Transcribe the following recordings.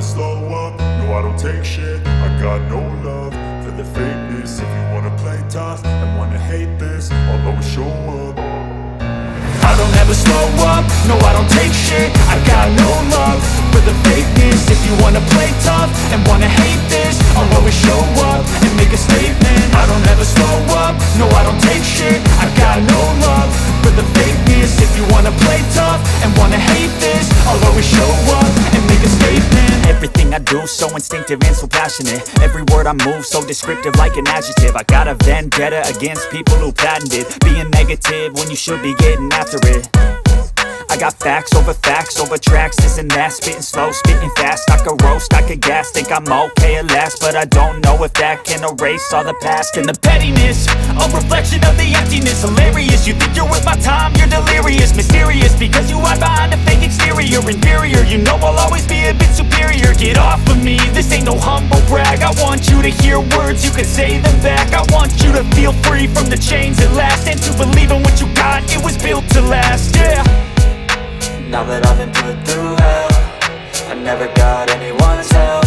slow up, no I don't take shit. I got no love for the fakeness. If you wanna play tough and wanna hate this, I'll always show up. I don't ever slow up, no I don't take shit. I got no love for the fakeness. If you wanna play tough and wanna hate this, I'll always show up and make a statement. I don't ever slow up, no I don't take shit. I got no love for the fakeness. If you wanna play tough and wanna hate this, I'll always show up and make a statement. Everything I do so instinctive and so passionate. Every word I move so descriptive like an adjective. I got a vendetta against people who patented being negative when you should be getting after it. I got facts over tracks, this and that. Spitting slow, spitting fast, I could roast, I could gas. Think I'm okay at last, but I don't know if that can erase all the past. And the pettiness, a reflection of the emptiness. Hilarious, you think you're worth my time, you're delirious. Mysterious, because you hide behind a fake exterior. Inferior, you know I'll always be a bit superior. Get off of me, this ain't no humble brag. I want you to hear words, you can say them back. I want you to feel free from the chains at last, and to believe in what you got, it was built to last, yeah. Now that I've been put through hell, I never got anyone's help.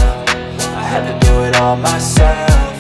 I had to do it all myself.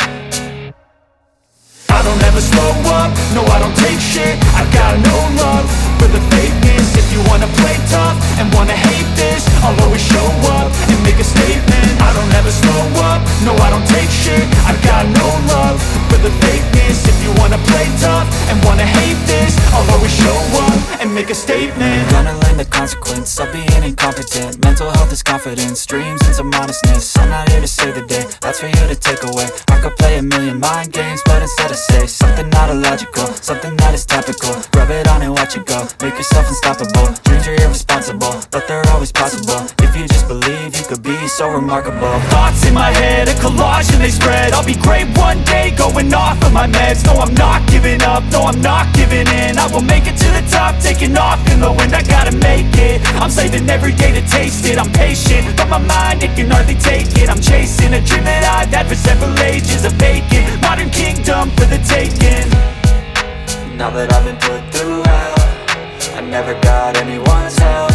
I don't ever slow up, no I don't take shit. I got no love for the fakeness. If you wanna play tough and wanna hate this, I'll always show up and make a statement. I don't ever slow up, no I don't take shit. I got no love for the fakeness. If you wanna play tough and wanna hate this, I'll always show up and make a statement. Gonna learn the consequence of being incompetent. Mental health is confidence, dreams and some modestness. I'm not here to save the day, that's for you to take away. I could play a million mind games, but instead I say something not illogical, something that is topical. Rub it on and watch it go, make yourself unstoppable. Dreams are irresponsible, but they're always possible. If you just believe, you could be so remarkable. Thoughts in my head, a collage and they spread. I'll be great one day, going off of my meds. No, I'm not giving up, no, I'm not giving in. I will make it to the top, taking off in the wind. I gotta make it, I'm saving every day to taste it. I'm patient, but my mind, it can hardly take it. I'm chasing a dream that I've had for several ages. A vacant, modern kingdom for the taking. Now that I've been put through hell, I never got anyone's help.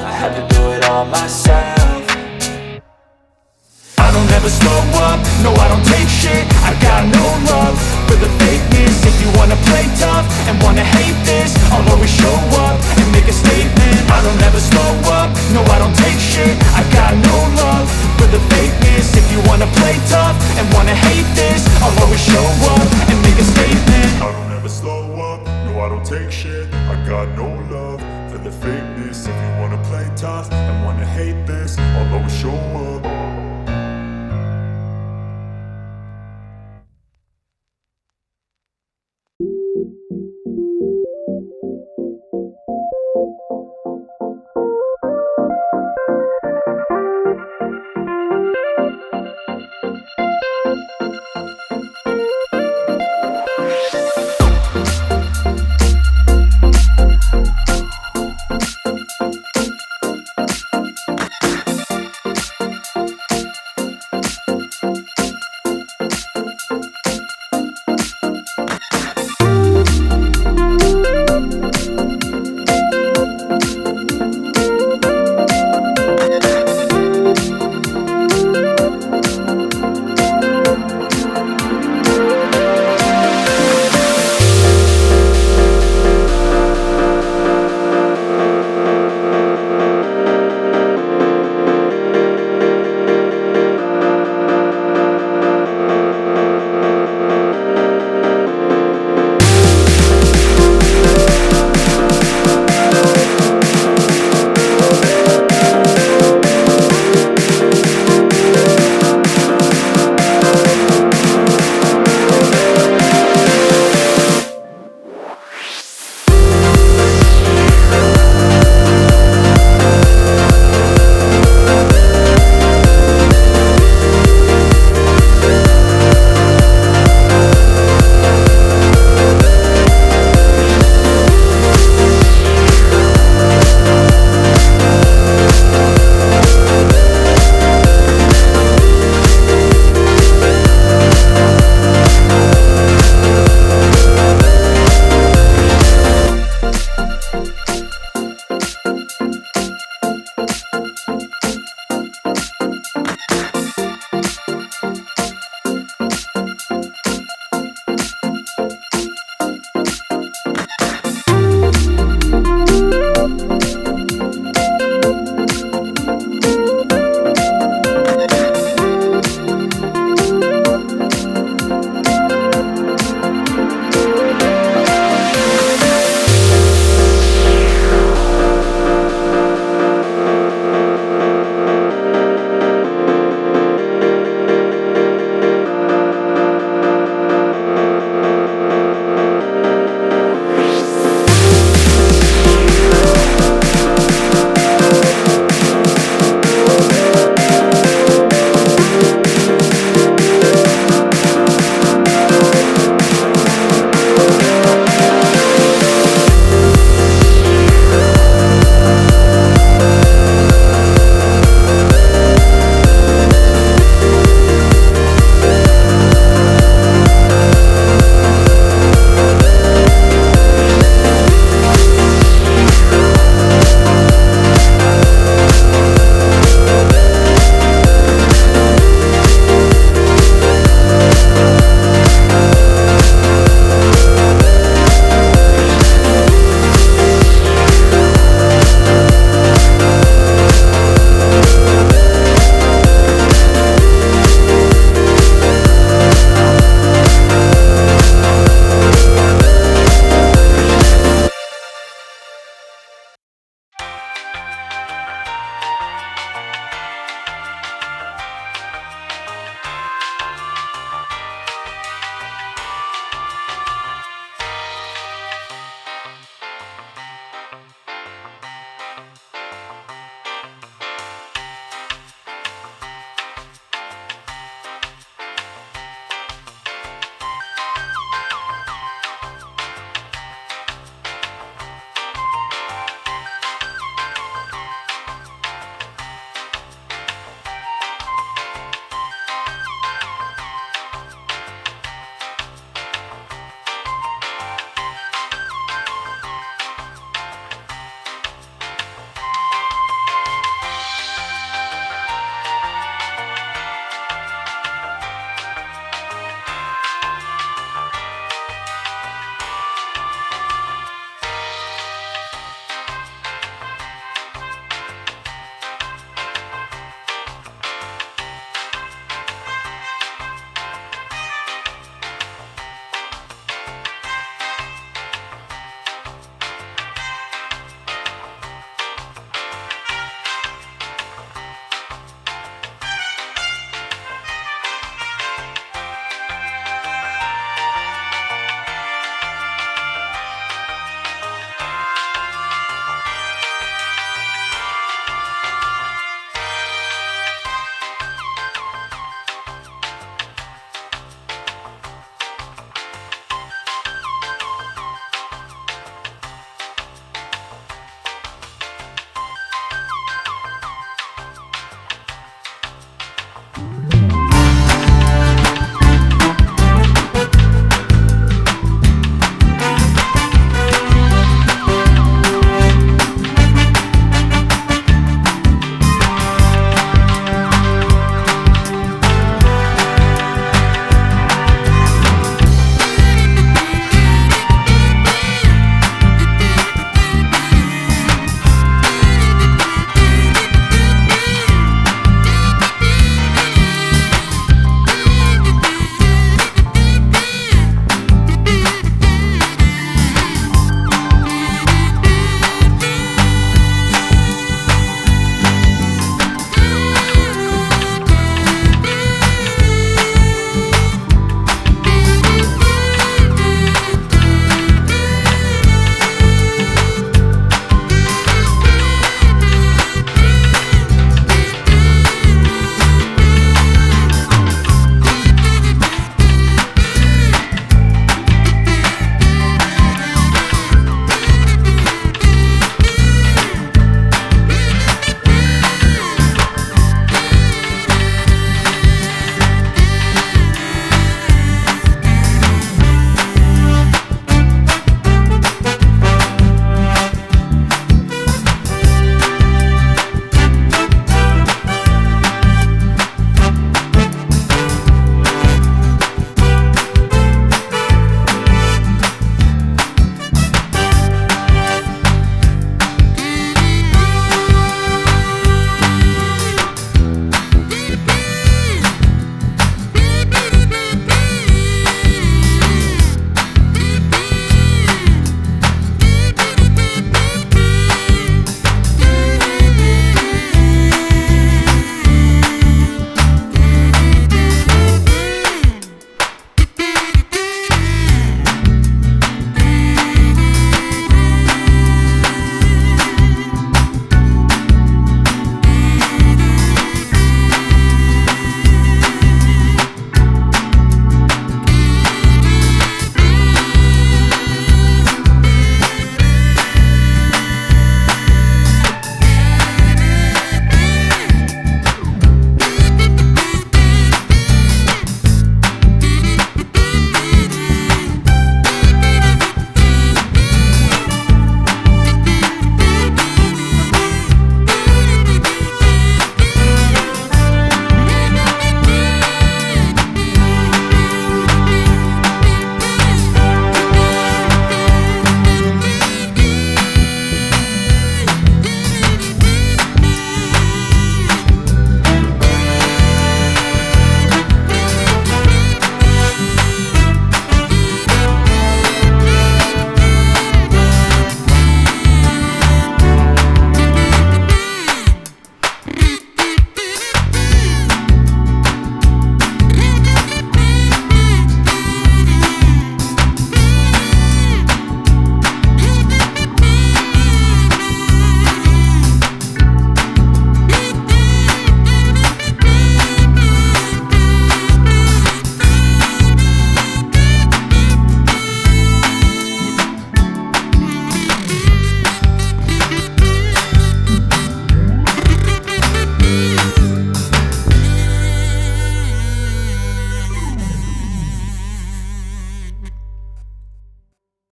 I had to do it all myself. I don't ever slow up, no I don't take shit. I got no love for the fakeness. If you wanna play tough and wanna hate this, I'll always show up and make a statement. I don't ever slow up, no I don't take shit. I got no love for the fakeness. If you wanna play tough and wanna hate this, I'll always show up and make a statement. I don't ever slow up, no I don't take shit.